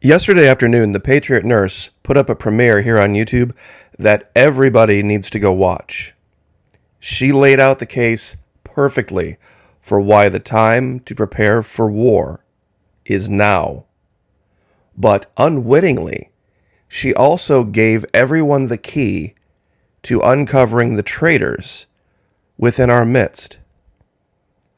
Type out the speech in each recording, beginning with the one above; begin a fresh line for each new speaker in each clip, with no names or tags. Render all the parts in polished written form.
Yesterday afternoon, the Patriot Nurse put up a premiere here on YouTube that everybody needs to go watch. She laid out the case perfectly for why the time to prepare for war is now. But unwittingly, she also gave everyone the key to uncovering the traitors within our midst.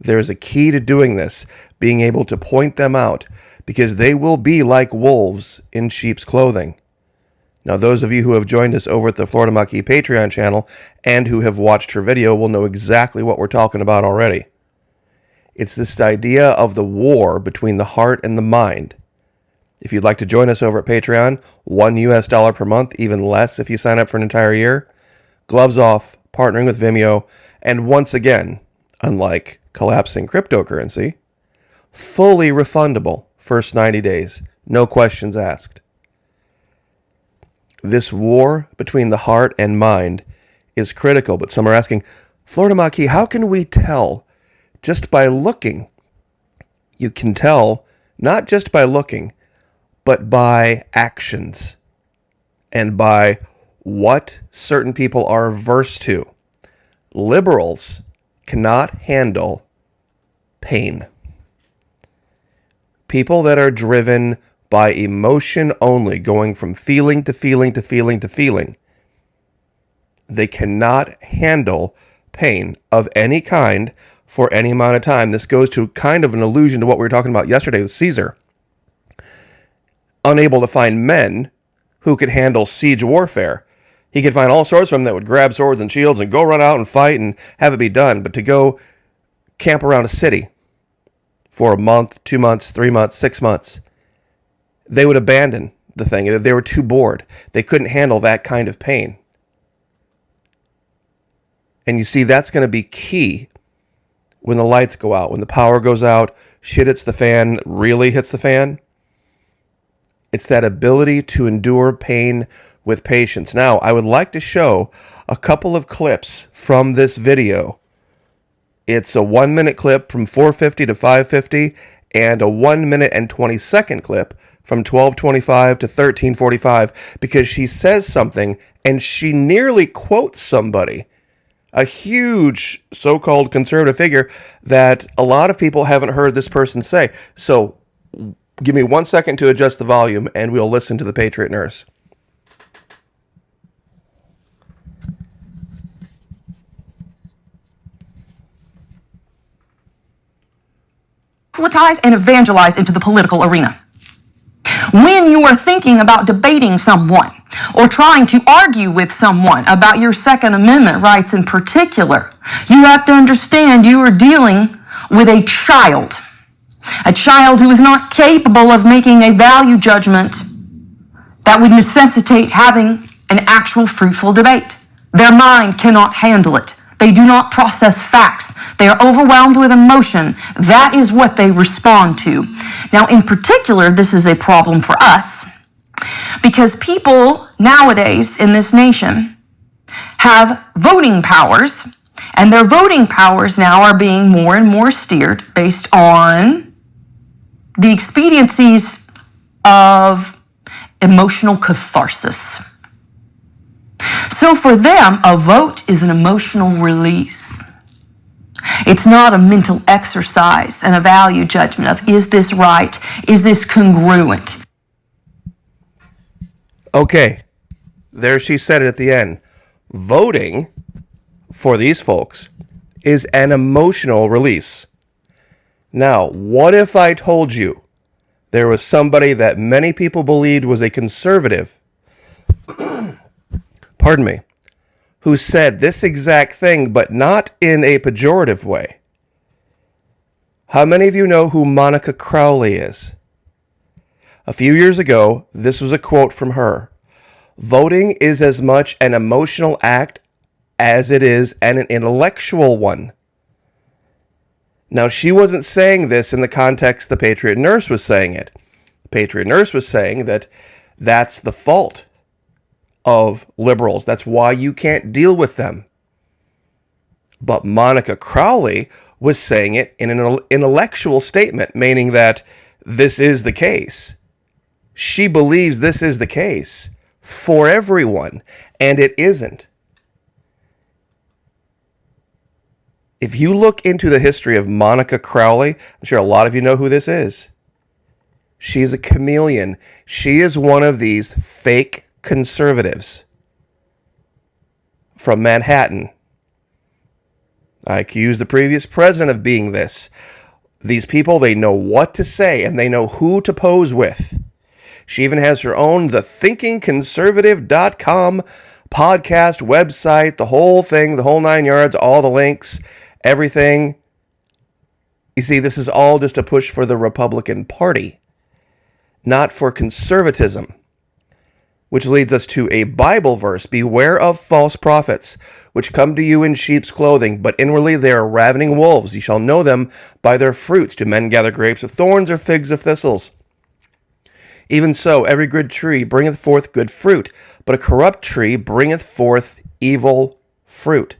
There's a key to doing this, being able to point them out, because they will be like wolves in sheep's clothing. Now, those of you who have joined us over at the Florida Maquis Patreon channel and who have watched her video will know exactly what we're talking about already. It's this idea of the war between the heart and the mind. If you'd like to join us over at Patreon, $1 per month, even less if you sign up for an entire year. Gloves off, partnering with Vimeo, and once again, unlike collapsing cryptocurrency, fully refundable first 90 days, no questions asked. This war between the heart and mind is critical, but some are asking, Florida Maquis, how can we tell just by looking? You can tell not just by looking, but by actions and by what certain people are averse to. Liberals cannot handle pain. People that are driven by emotion only, going from feeling to feeling to feeling to feeling, they cannot handle pain of any kind for any amount of time. This goes to kind of an allusion to what we were talking about yesterday with Caesar. Unable to find men who could handle siege warfare. He could find all sorts of them that would grab swords and shields and go run out and fight and have it be done. But to go camp around a city for a month, 2 months, 3 months, 6 months, they would abandon the thing. They were too bored. They couldn't handle that kind of pain. And you see, that's going to be key when the lights go out, when the power goes out, shit hits the fan, really hits the fan. It's that ability to endure pain with patience. Now, I would like to show a couple of clips from this video. It's a 1-minute clip from 4:50 to 5:50 and a 1-minute and 20-second clip from 12:25 to 13:45, because she says something and she nearly quotes somebody, a huge so-called conservative figure that a lot of people haven't heard this person say. So give me 1 second to adjust the volume and we'll listen to the Patriot Nurse.
Proselytize and evangelize into the political arena. When you are thinking about debating someone or trying to argue with someone about your Second Amendment rights in particular, you have to understand you are dealing with a child who is not capable of making a value judgment that would necessitate having an actual fruitful debate. Their mind cannot handle it. They do not process facts. They are overwhelmed with emotion. That is what they respond to. Now, in particular, this is a problem for us because people nowadays in this nation have voting powers, and their voting powers now are being more and more steered based on the expediencies of emotional catharsis. So for them, a vote is an emotional release. It's not a mental exercise and a value judgment of, is this right? Is this congruent?
Okay, there she said it at the end. Voting for these folks is an emotional release. Now, what if I told you there was somebody that many people believed was a conservative, pardon me, who said this exact thing, but not in a pejorative way? How many of you know who Monica Crowley is? A few years ago, this was a quote from her. Voting is as much an emotional act as it is an intellectual one. Now, she wasn't saying this in the context the Patriot Nurse was saying it. The Patriot Nurse was saying that that's the fault of liberals. That's why you can't deal with them. But Monica Crowley was saying it in an intellectual statement, meaning that this is the case. She believes this is the case for everyone, and it isn't. If you look into the history of Monica Crowley, I'm sure a lot of you know who this is. She's a chameleon. She is one of these fake conservatives from Manhattan. I accuse the previous president of being this. These people, they know what to say and they know who to pose with. She even has her own thethinkingconservative.com podcast website, the whole thing, the whole 9 yards, all the links, everything. You see, this is all just a push for the Republican Party, not for conservatism. Which leads us to a Bible verse. Beware of false prophets, which come to you in sheep's clothing, but inwardly they are ravening wolves. You shall know them by their fruits. Do men gather grapes of thorns or figs of thistles? Even so, every good tree bringeth forth good fruit, but a corrupt tree bringeth forth evil fruit.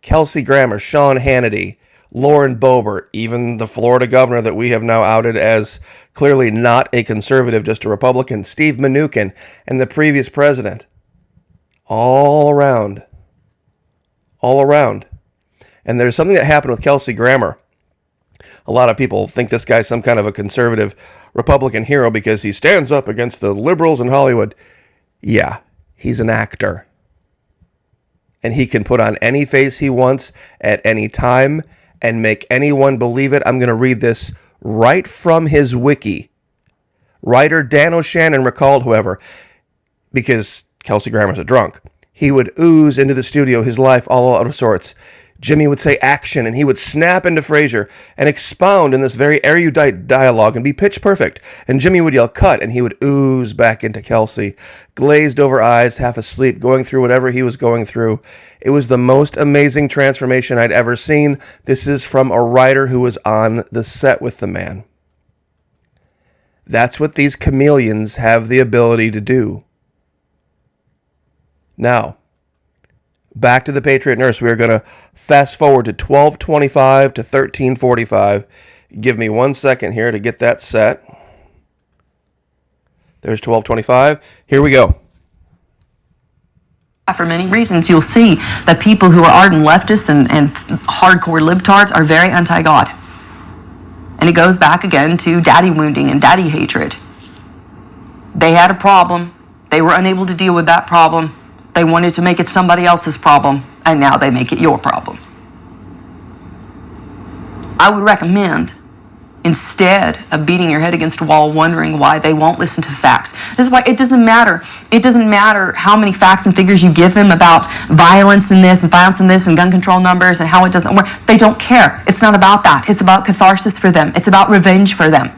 Kelsey Grammer, Sean Hannity, Lauren Boebert, even the Florida governor that we have now outed as clearly not a conservative, just a Republican, Steve Mnuchin, and the previous president. All around. And there's something that happened with Kelsey Grammer. A lot of people think this guy's some kind of a conservative Republican hero because he stands up against the liberals in Hollywood. Yeah, he's an actor. And he can put on any face he wants at any time and make anyone believe it. I'm going to read this right from his wiki. Writer Dan O'Shannon recalled, however, because Kelsey Grammer's a drunk, he would ooze into the studio, his life all out of sorts. Jimmy would say action, and he would snap into Frasier and expound in this very erudite dialogue and be pitch perfect. And Jimmy would yell cut, and he would ooze back into Kelsey, glazed over eyes, half asleep, going through whatever he was going through. It was the most amazing transformation I'd ever seen. This is from a writer who was on the set with the man. That's what these chameleons have the ability to do. Now, back to the Patriot Nurse. We are going to fast forward to 12:25 to 13:45. Give me 1 second here to get that set. There's 12:25. Here we go.
For many reasons, you'll see that people who are ardent leftists and hardcore libtards are very anti-God. And it goes back again to daddy wounding and daddy hatred. They had a problem. They were unable to deal with that problem. They wanted to make it somebody else's problem, and now they make it your problem. I would recommend, instead of beating your head against a wall wondering why they won't listen to facts. This is why it doesn't matter. It doesn't matter how many facts and figures you give them about violence and this and violence and this and gun control numbers and how it doesn't work. They don't care. It's not about that. It's about catharsis for them. It's about revenge for them.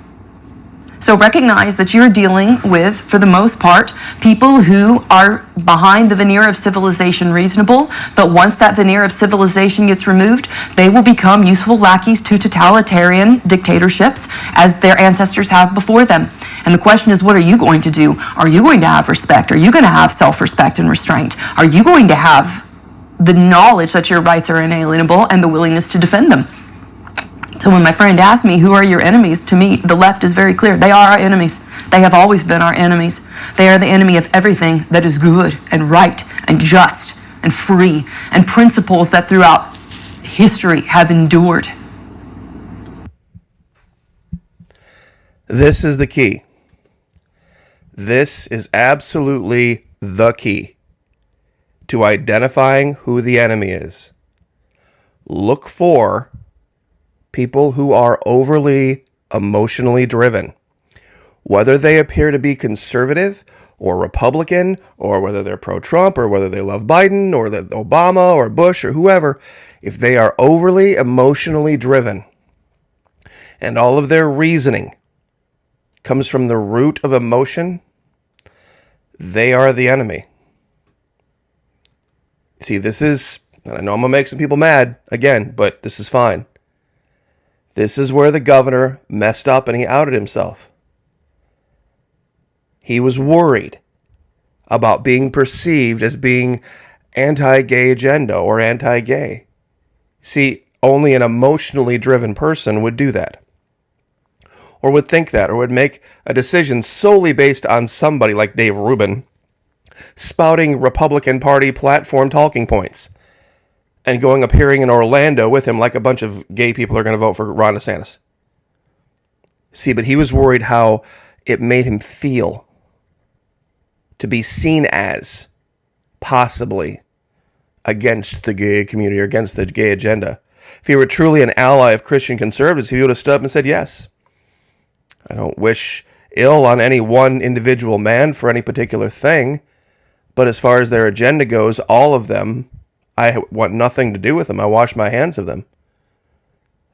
So recognize that you're dealing with, for the most part, people who are behind the veneer of civilization reasonable, but once that veneer of civilization gets removed, they will become useful lackeys to totalitarian dictatorships as their ancestors have before them. And the question is, what are you going to do? Are you going to have respect? Are you going to have self-respect and restraint? Are you going to have the knowledge that your rights are inalienable and the willingness to defend them? So when my friend asked me, who are your enemies? To me, the left is very clear. They are our enemies. They have always been our enemies. They are the enemy of everything that is good and right and just and free and principles that throughout history have endured.
This is the key. This is absolutely the key to identifying who the enemy is. Look for people who are overly emotionally driven. Whether they appear to be conservative or Republican, or whether they're pro-Trump, or whether they love Biden, or Obama, or Bush, or whoever, if they are overly emotionally driven, and all of their reasoning comes from the root of emotion, they are the enemy. See, this is, and I know I'm going to make some people mad again, but this is fine. This is where the governor messed up and he outed himself. He was worried about being perceived as being anti-gay agenda or anti-gay. See, only an emotionally driven person would do that. or would think that, or would make a decision solely based on somebody like Dave Rubin spouting Republican Party platform talking points and going appearing in Orlando with him like a bunch of gay people are going to vote for Ron DeSantis. See, but he was worried how it made him feel to be seen as possibly against the gay community or against the gay agenda. If he were truly an ally of Christian conservatives, he would have stood up and said yes. I don't wish ill on any one individual man for any particular thing, but as far as their agenda goes, all of them, I want nothing to do with them. I wash my hands of them.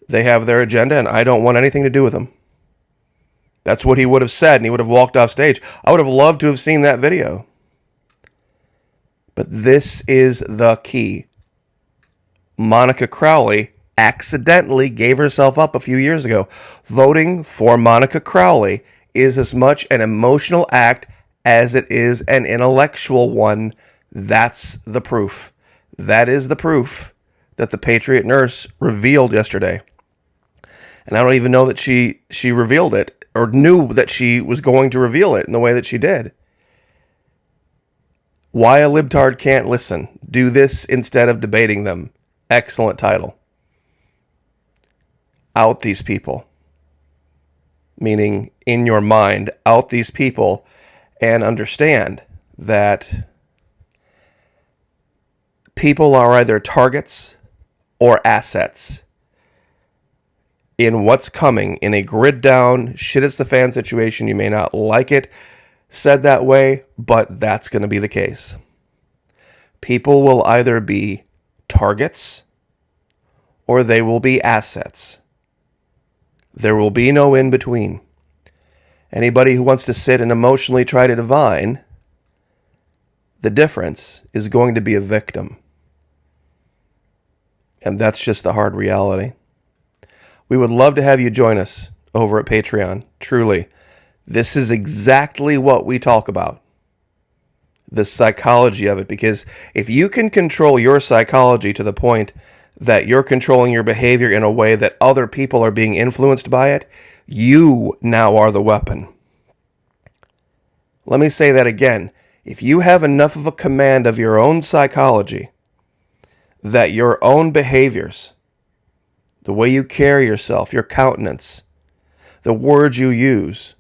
They have their agenda, and I don't want anything to do with them. That's what he would have said, and he would have walked off stage. I would have loved to have seen that video. But this is the key. Monica Crowley accidentally gave herself up a few years ago. Voting for Monica Crowley is as much an emotional act as it is an intellectual one. That's the proof. That is the proof that the Patriot Nurse revealed yesterday. And I don't even know that she revealed it or knew that she was going to reveal it in the way that she did. Why a libtard can't listen. Do this instead of debating them. Excellent title. Out these people. Meaning, in your mind, out these people and understand that people are either targets or assets in what's coming in a grid down, shit it's the fan situation. You may not like it said that way, but that's going to be the case. People will either be targets or they will be assets. There will be no in between. Anybody who wants to sit and emotionally try to divine the difference is going to be a victim. And that's just the hard reality. We would love to have you join us over at Patreon. Truly, this is exactly what we talk about. The psychology of it. Because if you can control your psychology to the point that you're controlling your behavior in a way that other people are being influenced by it, you now are the weapon. Let me say that again. If you have enough of a command of your own psychology that your own behaviors, the way you carry yourself, your countenance, the words you use,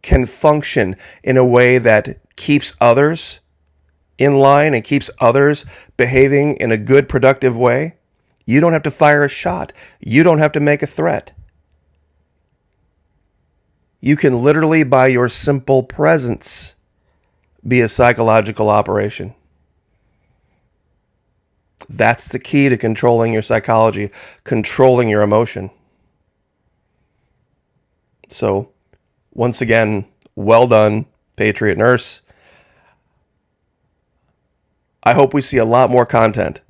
can function in a way that keeps others in line and keeps others behaving in a good, productive way, you don't have to fire a shot. You don't have to make a threat. You can literally, by your simple presence, be a psychological operation. That's the key to controlling your psychology, controlling your emotion. So, once again, well done, Patriot Nurse. I hope we see a lot more content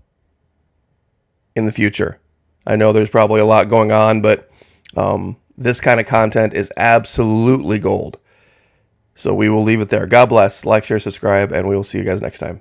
in the future. I know there's probably a lot going on, but this kind of content is absolutely gold. So we will leave it there. God bless. Like, share, subscribe, and we will see you guys next time.